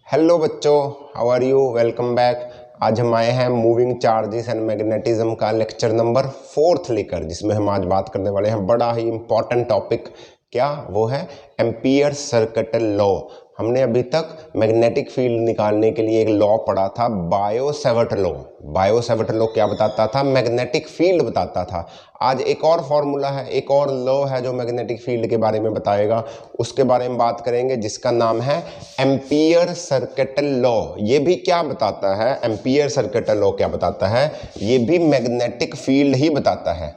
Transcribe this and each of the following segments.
Hello बच्चों, how are you? Welcome back. आज हम आए हैं मूविंग चार्जेस एंड मैग्नेटिज्म का लेक्चर नंबर 4 लेकर, जिसमें हम आज बात करने वाले हैं बड़ा ही इंपॉर्टेंट टॉपिक। क्या वो है? Ampere circuital law. हमने अभी तक मैग्नेटिक फील्ड निकालने के लिए एक लॉ पढ़ा था, बायो-सैवर्ट लॉ। बायो-सैवर्ट लॉ क्या बताता था? मैग्नेटिक फील्ड बताता था। आज एक और फॉर्मूला है, एक और लॉ है जो मैग्नेटिक फील्ड के बारे में बताएगा, उसके बारे में बात करेंगे, जिसका नाम है एम्पियर सर्किटल लॉ। ये भी क्या बताता है? एम्पियर सर्किटल लॉ क्या बताता है? ये भी मैग्नेटिक फील्ड ही बताता है।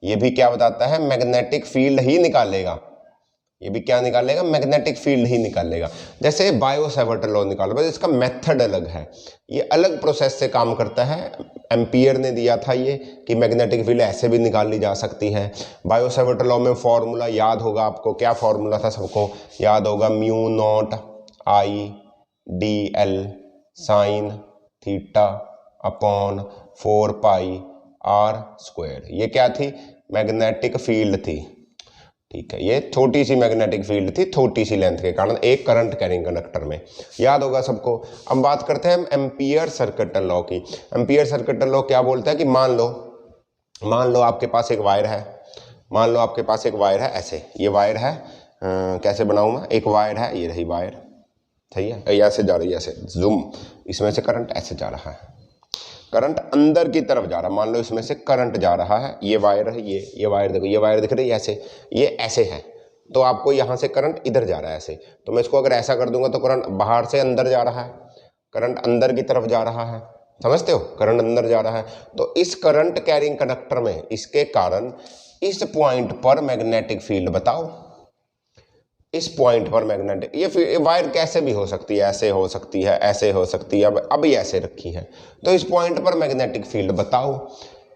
ये भी क्या बताता है? मैग्नेटिक फील्ड ही निकालेगा। ये भी क्या निकालेगा? मैग्नेटिक फील्ड ही निकालेगा। जैसे बायो-सैवर्ट लॉ निकालो, बस इसका मेथड अलग है, ये अलग प्रोसेस से काम करता है। एम्पियर ने दिया था ये कि मैग्नेटिक फील्ड ऐसे भी निकाली जा सकती है। बायो-सैवर्ट लॉ में फॉर्मूला याद होगा आपको, क्या फॉर्मूला था? सबको याद होगा, mu naught I D L sine theta upon 4 pi R square. ये क्या थी? मैग्नेटिक फील्ड थी। ठीक है, ये छोटी सी मैग्नेटिक फील्ड थी, छोटी सी लेंथ के कारण एक करंट कैरिंग कंडक्टर में। याद होगा सबको। अब बात करते हैं हम एम्पियर सर्किटल लॉ की। एम्पियर सर्किटल लॉ क्या बोलता है कि मान लो आपके पास एक वायर है। मान लो आपके पास एक वायर है, ऐसे ये वायर है। कैसे बनाऊं मैं? एक वायर है, ये रही वायर, सही है, ऐसे जा रही है, ऐसे जूम, इसमें से करंट ऐसे जा रहा है, करंट अंदर की तरफ जा रहा है। मान लो इसमें से करंट जा रहा है, ये वायर है, ये वायर देखो, ये वायर दिख रही है ऐसे, ये ऐसे है, तो आपको यहाँ से करंट इधर जा रहा है ऐसे। तो मैं इसको अगर ऐसा कर दूंगा तो करंट बाहर से अंदर जा रहा है, करंट अंदर की तरफ जा रहा है, समझते हो? करंट अंदर जा रहा है। तो इस करंट कैरिंग कंडक्टर में, इसके कारण इस पॉइंट पर मैग्नेटिक फील्ड बताओ। इस पॉइंट पर मैग्नेटिक, ये वायर कैसे भी हो सकती है, ऐसे हो सकती है, ऐसे हो सकती है, अब ये ऐसे रखी है। तो इस पॉइंट पर मैग्नेटिक फील्ड बताओ,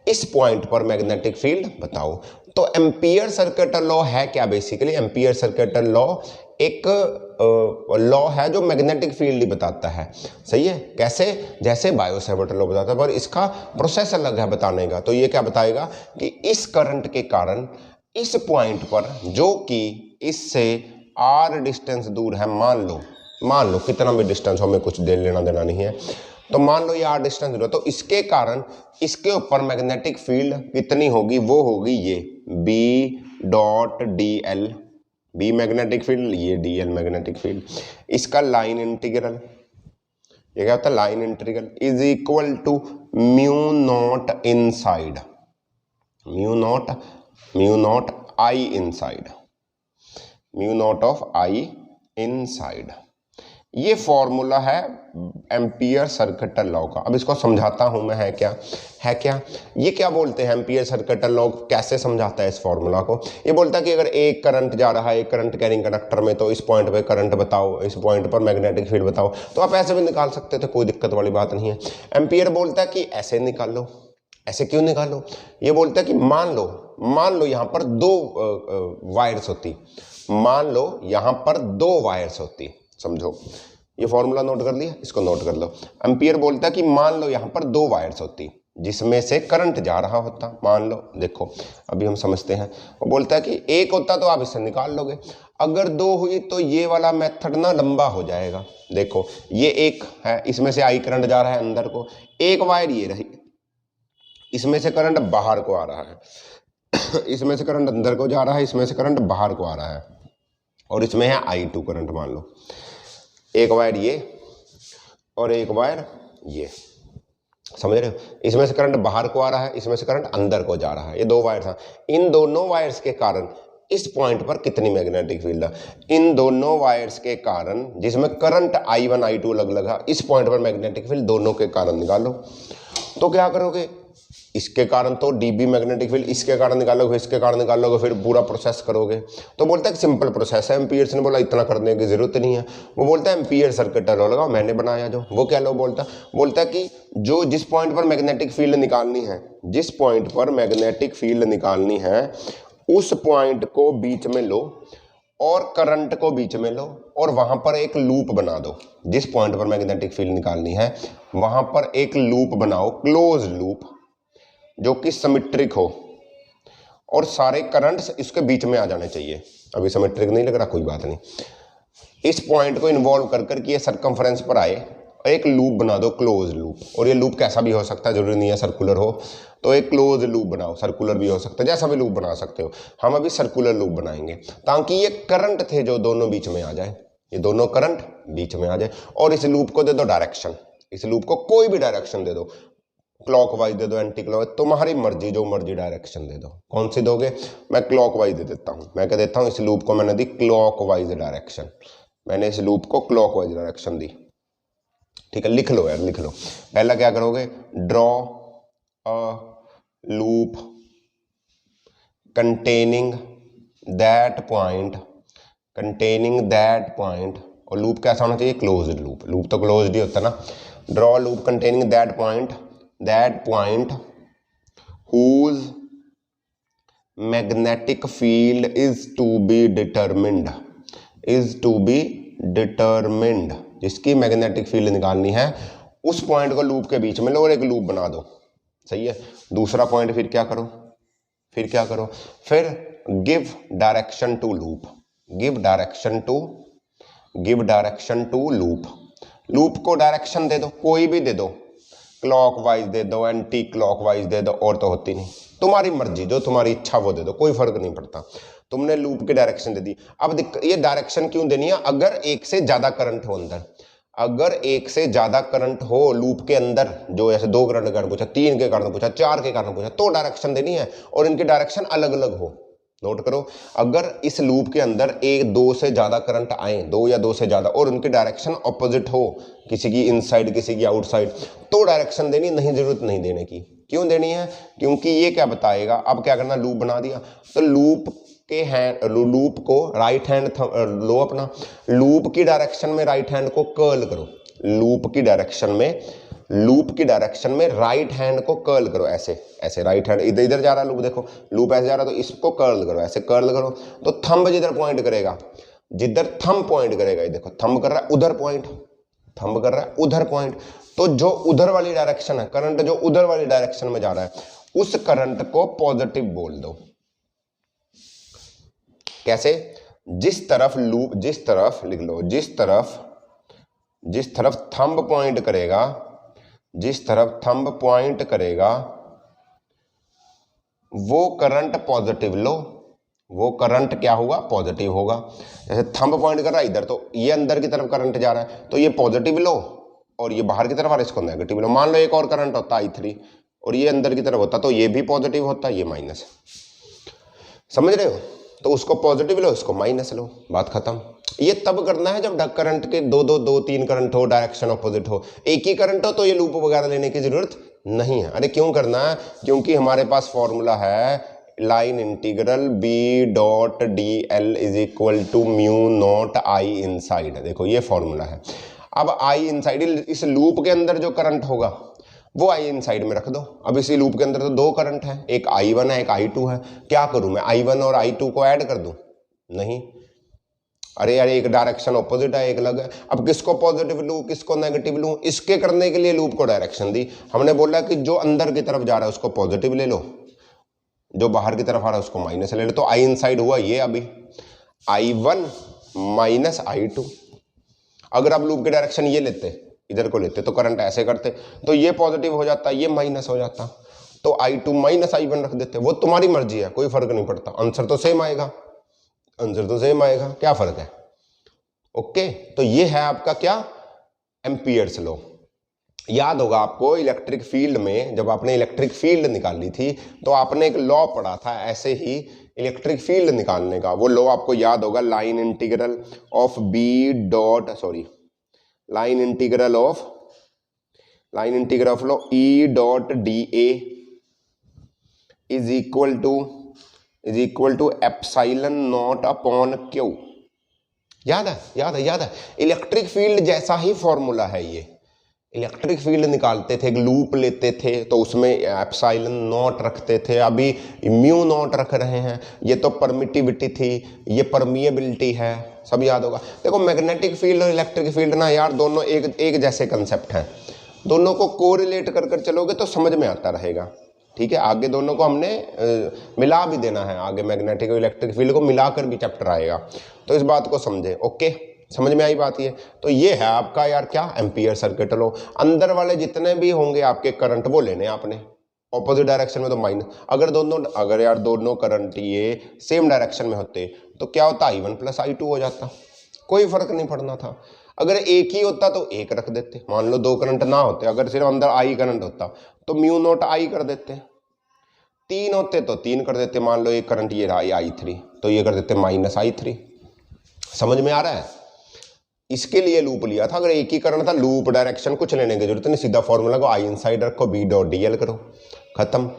इस पॉइंट पर मैग्नेटिक फील्ड बताओ। तो एम्पियर सर्किटल लॉ है क्या? बेसिकली एम्पियर सर्किटल लॉ एक लॉ है जो मैग्नेटिक फील्ड ही बताता है। सही है? कैसे? जैसे बायो-सैवर्ट लॉ बताता है, पर इसका प्रोसेस अलग है बताने का। तो ये क्या बताएगा कि इस करंट के कारण इस पॉइंट पर, जो कि इससे आर डिस्टेंस दूर है, मान लो कितना भी डिस्टेंस हो, हमें कुछ देर लेना देना नहीं है, तो मान लो ये आर डिस्टेंस दूर है, तो इसके कारण इसके ऊपर मैग्नेटिक फील्ड कितनी होगी? वो होगी ये B dot D L, B magnetic field, ये डी एल मैग्नेटिक फील्ड। इसका लाइन इंटीग्रल, ये क्या होता है? Line integral is equal to mu naught inside, mu naught I inside, mu naught of I inside. ये फॉर्मूला है Ampere circuital law का। अब इसको समझाता हूं मैं, है क्या ये क्या बोलते हैं? एम्पियर सर्किटल लॉ कैसे समझाता है इस फॉर्मूला को? ये बोलता है कि अगर एक करंट जा रहा है, एक करंट कैरिंग कंडक्टर में, तो इस पॉइंट पे करंट बताओ, इस पॉइंट पर मैग्नेटिक फील्ड बताओ। तो आप ऐसे भी निकाल सकते थे, कोई दिक्कत वाली बात नहीं है। एम्पियर बोलता है कि ऐसे निकाल लो। ऐसे क्यों निकालो? ये बोलता है कि मान लो यहां पर दो वायर्स होती, मान लो यहां पर दो वायर्स होती। समझो, ये फॉर्मूला नोट कर लिया, इसको नोट कर लो। एम्पियर बोलता है कि मान लो यहां पर दो वायर्स होती जिसमें से करंट जा रहा होता। मान लो, देखो अभी हम समझते हैं। वो बोलता है कि एक होता तो आप इससे निकाल लोगे, अगर दो हुई तो ये वाला मेथड ना लंबा हो जाएगा। देखो ये एक है, इसमें से आई करंट जा रहा है अंदर को, एक वायर ये रही, इसमें से करंट बाहर को आ रहा है इसमें से करंट अंदर को जा रहा है, इसमें से करंट बाहर को आ रहा है, और इसमें है I2 करंट। मान लो एक वायर ये और एक वायर ये, समझ रहे हो? इसमें से करंट बाहर को आ रहा है, इसमें से करंट अंदर को जा रहा है, ये दो वायर था। इन दोनों वायर्स के कारण इस पॉइंट पर कितनी मैग्नेटिक फील्ड है? इन दोनों वायर्स के कारण, जिसमें करंट I1 I2 अलग लगा, इस पॉइंट पर मैग्नेटिक फील्ड दोनों के कारण निकालो। तो क्या करोगे? इसके कारण तो डीबी मैग्नेटिक फील्ड, इसके कारण निकालोगे, इसके कारण निकालोगे, फिर पूरा प्रोसेस करोगे। तो बोलता है कि सिंपल प्रोसेस है। एम्पियर्स ने बोला इतना करने की जरूरत नहीं है। वो बोलता है एम्पियर सर्किटल लॉ लगाओ, मैंने बनाया जो। वो क्या लॉ बोलता है कि जो जिस पॉइंट पर मैग्नेटिक फील्ड निकालनी है, जिस पॉइंट पर मैग्नेटिक फील्ड निकालनी है, उस पॉइंट को बीच में लो और करंट को बीच में लो, और वहां पर एक लूप बना दो। जिस पॉइंट पर मैग्नेटिक फील्ड निकालनी है वहां पर एक लूप बनाओ, क्लोज लूप, जो कि सिमेट्रिक हो, और सारे करंट्स इसके बीच में आ जाने चाहिए। अभी सिमेट्रिक नहीं लग रहा, कोई बात नहीं। इस पॉइंट को इन्वॉल्व कर करके ये सर्कमफ्रेंस पर आए और एक लूप बना दो, क्लोज लूप। और ये लूप कैसा भी हो सकता है, जरूरी नहीं है सर्कुलर हो, तो एक क्लोज लूप बनाओ, सर्कुलर भी हो सकता है, जैसा भी लूप बना सकते हो। हम अभी सर्कुलर लूप बनाएंगे ताकि ये करंट थे जो दोनों बीच में आ जाए, ये दोनों करंट बीच में आ जाए। और इस लूप को दे दो डायरेक्शन, इस लूप को कोई भी डायरेक्शन दे दो, क्लॉकवाइज दे दो, एंटी क्लॉकवाइज, तुम्हारी मर्जी, जो मर्जी डायरेक्शन दे दो। कौन सी दोगे? मैं क्लॉकवाइज दे देता हूँ। मैं क्या देता हूँ, इस लूप को मैंने दी क्लॉकवाइज डायरेक्शन, मैंने इस लूप को क्लॉकवाइज डायरेक्शन दी। ठीक है, लिख लो यार, लिख लो। पहला क्या करोगे, draw a loop containing that point, containing that point, और लूप कैसा होना चाहिए, क्लोज्ड लूप, लूप तो क्लोज्ड ही होता है ना। Draw loop containing that point whose magnetic field is to be determined, जिसकी मैग्नेटिक फील्ड निकालनी है, उस पॉइंट को लूप के बीच में लो और एक लूप बना दो। सही है। दूसरा पॉइंट फिर क्या करो, फिर give direction to loop, loop को डायरेक्शन दे दो, कोई भी दे दो, क्लॉकवाइज दे दो, एंटी क्लॉकवाइज दे दो, और तो होती नहीं, तुम्हारी मर्जी, जो तुम्हारी इच्छा वो दे दो, कोई फर्क नहीं पड़ता। तुमने लूप की डायरेक्शन दे दी। अब ये डायरेक्शन क्यों देनी है, अगर एक से ज्यादा करंट हो अंदर, अगर एक से ज्यादा करंट हो लूप के अंदर, जो ऐसे 2 करंट के कारण पूछा, 3 के कारण पूछा, 4 के कारण पूछा, तो डायरेक्शन देनी है, और इनकी डायरेक्शन अलग अलग हो। नोट करो, अगर इस लूप के अंदर 1-2 से ज्यादा करंट आए, 2 या 2 से ज्यादा, और उनकी डायरेक्शन ऑपोजिट हो, किसी की इनसाइड किसी की आउटसाइड, तो डायरेक्शन देनी, नहीं जरूरत नहीं देने की। क्यों देनी है, क्योंकि ये क्या बताएगा। अब क्या करना, लूप बना दिया, तो लूप को राइट हैंड लो अपना, लूप की डायरेक्शन में राइट हैंड को कर्ल करो, लूप की डायरेक्शन में राइट हैंड को कर्ल करो, ऐसे राइट हैंड इधर जा रहा है लूप, देखो लूप ऐसे जा रहा है, तो इसको कर्ल करो, ऐसे कर्ल करो, तो थंब जिधर पॉइंट करेगा, ये देखो थंब कर रहा है उधर पॉइंट, तो जो उधर वाली डायरेक्शन है, करंट जो उधर वाली डायरेक्शन में जा रहा है, उस करंट को पॉजिटिव बोल दो। कैसे, जिस तरफ थंब पॉइंट करेगा, वो करंट पॉजिटिव लो, वो करंट क्या होगा, पॉजिटिव होगा। जैसे थंब पॉइंट कर रहा है इधर, तो ये अंदर की तरफ करंट जा रहा है, तो ये पॉजिटिव लो, और ये बाहर की तरफ आ रहा है, इसको नेगेटिव लो। मान लो एक और करंट होता I3 और ये अंदर की तरफ होता, तो ये भी पॉजिटिव होता, ये माइनस। समझ रहे हो, तो उसको पॉजिटिव लो, इसको माइनस लो, बात खत्म। ये तब करना है जब करंट के 2-3 करंट हो, डायरेक्शन ऑपोजिट हो। एक ही करंट हो तो ये लूप वगैरह लेने की जरूरत नहीं है। अरे क्यों करना है, क्योंकि हमारे पास फॉर्मूला है line integral B.dl = μ0 I inside. देखो ये फॉर्मूला है। अब I इनसाइड, इस लूप के अंदर जो करंट होगा वो I इनसाइड में रख दो। अब इसी लूप के अंदर तो 2 करंट है, एक I1 है, एक I2 है। क्या करूं मैं, I1 और I2 को ऐड कर दूं? नहीं, अरे यार एक डायरेक्शन ऑपोजिट है, एक अलग है। अब किसको पॉजिटिव लूं, किसको नेगेटिव लूं, इसके करने के लिए लूप को डायरेक्शन दी। हमने बोला कि जो अंदर की तरफ जा रहा है उसको पॉजिटिव ले लो, जो बाहर की तरफ आ रहा है उसको माइनस ले लो। तो I इनसाइड हुआ ये, अभी I1 माइनस I2। अगर आप लूप की डायरेक्शन ये लेते, इधर को लेते, तो करंट ऐसे करते, तो ये पॉजिटिव हो जाता, ये माइनस हो जाता, तो I2 माइनस I1 रख देते। वो तुम्हारी मर्जी है, कोई फर्क नहीं पड़ता, आंसर तो सेम आएगा, क्या फर्क है। ओके, तो ये है आपका क्या, एम्पियर्स लॉ। याद होगा आपको इलेक्ट्रिक फील्ड में, जब आपने इलेक्ट्रिक फील्ड निकाली थी तो आपने एक लॉ पढ़ा था ऐसे ही इलेक्ट्रिक फील्ड निकालने का। वो लॉ आपको याद होगा, line integral of law E.dA is equal to epsilon naught upon Q। याद है। इलेक्ट्रिक फील्ड जैसा ही फॉर्मूला है ये। इलेक्ट्रिक फील्ड निकालते थे, एक लूप लेते थे, तो उसमें एप्सिलॉन नॉट रखते थे, अभी म्यू नॉट रख रहे हैं। ये तो परमिटिविटी थी, ये परमिएबिलिटी है, सब याद होगा। देखो मैग्नेटिक फील्ड और इलेक्ट्रिक फील्ड ना यार दोनों एक जैसे कंसेप्ट हैं, दोनों को कोरिलेट कर चलोगे तो समझ में आता रहेगा। ठीक है, आगे दोनों को हमने मिला भी देना है, आगे मैग्नेटिक और इलेक्ट्रिक फील्ड को मिलाकर भी चैप्टर आएगा, तो इस बात को समझे। ओके, समझ में आई बात ये? तो ये है आपका यार क्या, एम्पियर सर्किट लॉ। अंदर वाले जितने भी होंगे आपके करंट वो लेने आपने, ऑपोजिट डायरेक्शन में तो माइनस। अगर यार दोनों करंट ये सेम डायरेक्शन में होते तो क्या होता, I1 प्लस I2 हो जाता, कोई फर्क नहीं पड़ना था। अगर एक ही होता तो एक रख देते, मान लो दो करंट ना होते, अगर सिर्फ अंदर I करंट होता तो म्यू नॉट I कर देते, तीन होते तो तीन कर देते, मान लो एक करंट ये रहा I3 तो ये कर देते माइनस I3। समझ में आ रहा है? इसके लिए लूप लिया था। अगर एक ही करंट था, लूप डायरेक्शन कुछ लेने की जरूरत नहीं, सीधा फॉर्मूला को I इनसाइड रखो, B डॉट DL करो, खत्म।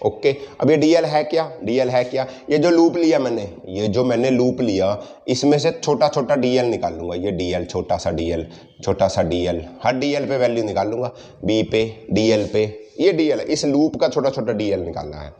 ओके, अब ये DL है क्या, DL है क्या, ये जो लूप लिया मैंने, ये जो मैंने लूप लिया इसमें से छोटा छोटा DL निकाल लूंगा, ये DL छोटा सा DL, हर DL पे वैल्यू निकाल लूंगा, B पे DL पे, ये DL है, इस लूप का छोटा छोटा DL निकालना है,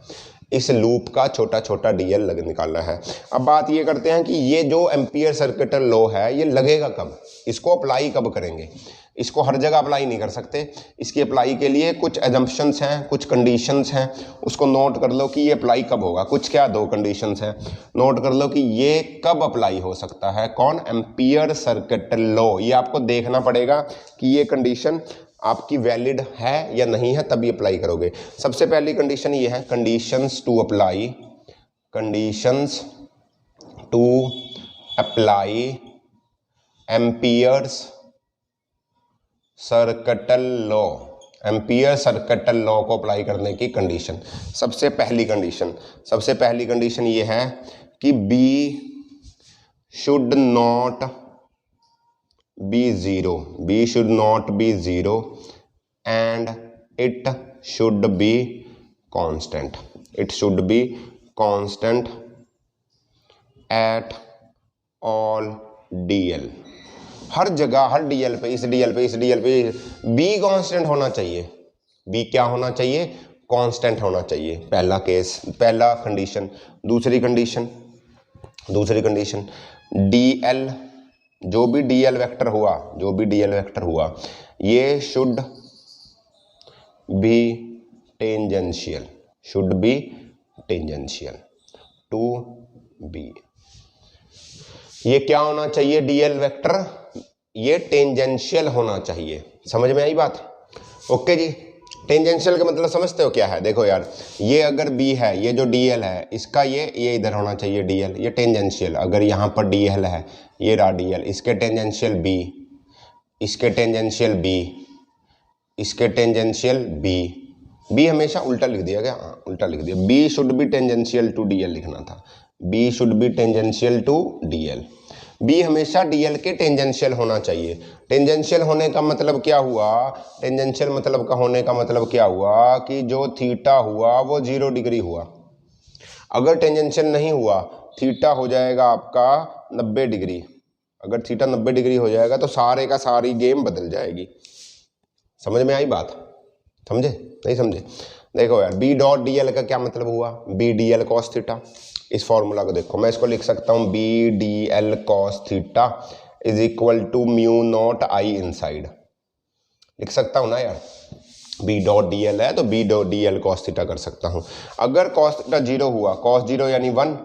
इस लूप का छोटा छोटा DL निकालना है। अब बात ये करते हैं कि ये जो एम्पियर सर्किट लॉ है ये लगेगा कब, इसको अप्लाई कब करेंगे। इसको हर जगह अप्लाई नहीं कर सकते, इसकी अप्लाई के लिए कुछ एजम्पशंस हैं, कुछ कंडीशंस हैं, उसको नोट कर लो कि ये अप्लाई कब होगा। कुछ क्या, दो कंडीशंस हैं, नोट कर लो कि ये कब अप्लाई हो सकता है, कौन, एम्पियर सर्किट लॉ। ये आपको देखना पड़ेगा कि ये कंडीशन आपकी वैलिड है या नहीं है, तभी अप्लाई करोगे। सबसे पहली कंडीशन ये है, conditions to apply Ampere's circuital law, Ampere circuital law को अप्लाई करने की कंडीशन। सबसे पहली कंडीशन ये है कि B should not be zero and it should be constant, at all DL, हर जगह, हर DL पे, इस DL पे B कांस्टेंट होना चाहिए। B क्या होना चाहिए, कांस्टेंट होना चाहिए। पहला केस, पहला कंडीशन। दूसरी कंडीशन DL, जो भी DL वेक्टर हुआ ये should be tangential to B। ये क्या होना चाहिए, DL वेक्टर ये टेंजेंशियल होना चाहिए। समझ में आई बात? ओके जी, टेंजेंशियल का मतलब समझते हो क्या है? देखो यार, ये अगर B है, ये जो DL है इसका ये इधर होना चाहिए DL, ये टेंजेंशियल। अगर यहाँ पर DL है, ये रहा DL, इसके टेंजेंशियल B, इसके टेंजेंशियल B हमेशा उल्टा लिख दिया गया, उल्टा लिख दिया। B should be tangential to DL लिखना था, B should be tangential to DL। B हमेशा DL के टेंजेंशियल होना चाहिए। टेंजेंशियल होने का मतलब क्या हुआ, होने का मतलब क्या हुआ कि जो थीटा हुआ वो 0 डिग्री हुआ। अगर टेंजेंशियल नहीं हुआ, थीटा हो जाएगा आपका 90 डिग्री। अगर थीटा 90 डिग्री हो जाएगा तो सारे का सारी गेम बदल जाएगी। समझ में आई बात? समझे नहीं समझे? देखो यार, B डॉट DL का क्या मतलब हुआ, B DL cos थीटा। इस फॉर्मूला को देखो, मैं इसको लिख सकता हूँ B DL cos theta is equal to mu naught I inside. लिख सकता हूँ ना यार, B डॉट DL है तो B dot DL cos theta कर सकता हूँ। अगर cos थीटा 0 हुआ, cos 0 यानी 1,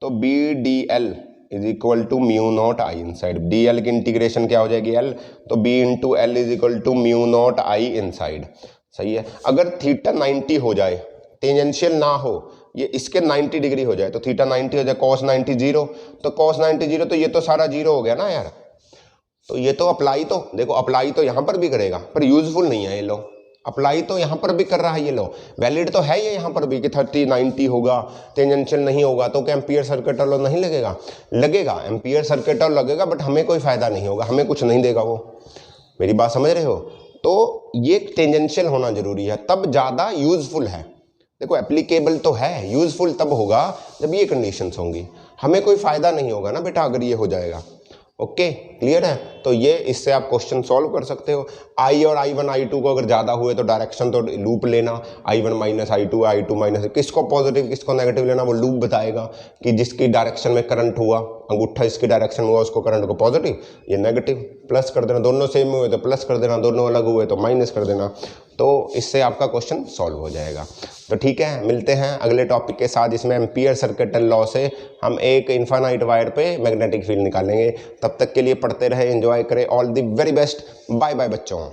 तो B DL is equal to mu naught I inside. DL की इंटीग्रेशन क्या हो जाएगी, L, तो B into L is equal to mu naught I inside. सही है। अगर थीटा 90 हो जाए, टेंजेंशियल ना हो, ये इसके 90 डिग्री हो जाए, तो थीटा 90 हो जाए, cos 90 0, तो cos 90 0, तो ये तो सारा 0 हो गया ना यार। तो ये तो अप्लाई, तो देखो अप्लाई तो यहाँ पर भी करेगा, पर यूजफुल नहीं है ये लो। अप्लाई तो यहाँ पर भी कर रहा है ये लो, वैलिड तो है ये यहाँ पर भी कि 30 90 होगा, टेंजेंशियल नहीं होगा तो क्या एम्पियर सर्किट लॉ नहीं लगेगा? लगेगा, एम्पियर सर्किट लॉ लगेगा, बट हमें कोई फायदा नहीं होगा, हमें कुछ नहीं देगा वो। मेरी बात समझ रहे हो? तो ये टेंजेंशियल होना जरूरी है, तब ज़्यादा यूजफुल है। देखो एप्लीकेबल तो है, यूजफुल तब होगा जब ये कंडीशंस होंगी। हमें कोई फायदा नहीं होगा ना बेटा अगर ये हो जाएगा। ओके, क्लियर है? तो ये इससे आप क्वेश्चन सॉल्व कर सकते हो। I और I1 I2 को अगर ज़्यादा हुए तो डायरेक्शन तो लूप लेना, I1 माइनस I2 माइनस, किसको पॉजिटिव किसको नेगेटिव लेना वो लूप बताएगा कि जिसकी डायरेक्शन में करंट हुआ, अंगूठा इसकी डायरेक्शन हुआ, उसको करंट को पॉजिटिव, ये नेगेटिव। प्लस कर देना, दोनों सेम हुए तो प्लस कर देना, दोनों अलग हुए तो माइनस कर देना। तो इससे आपका क्वेश्चन सॉल्व हो जाएगा। तो ठीक है, मिलते हैं अगले टॉपिक के साथ, जिसमें एम्पियर सर्किट लॉ से हम एक इन्फाइनाइट वायर पे मैग्नेटिक फील्ड निकालेंगे। तब तक के लिए पढ़ते रहे, एंजॉय करें। All the very best, bye bye बच्चों।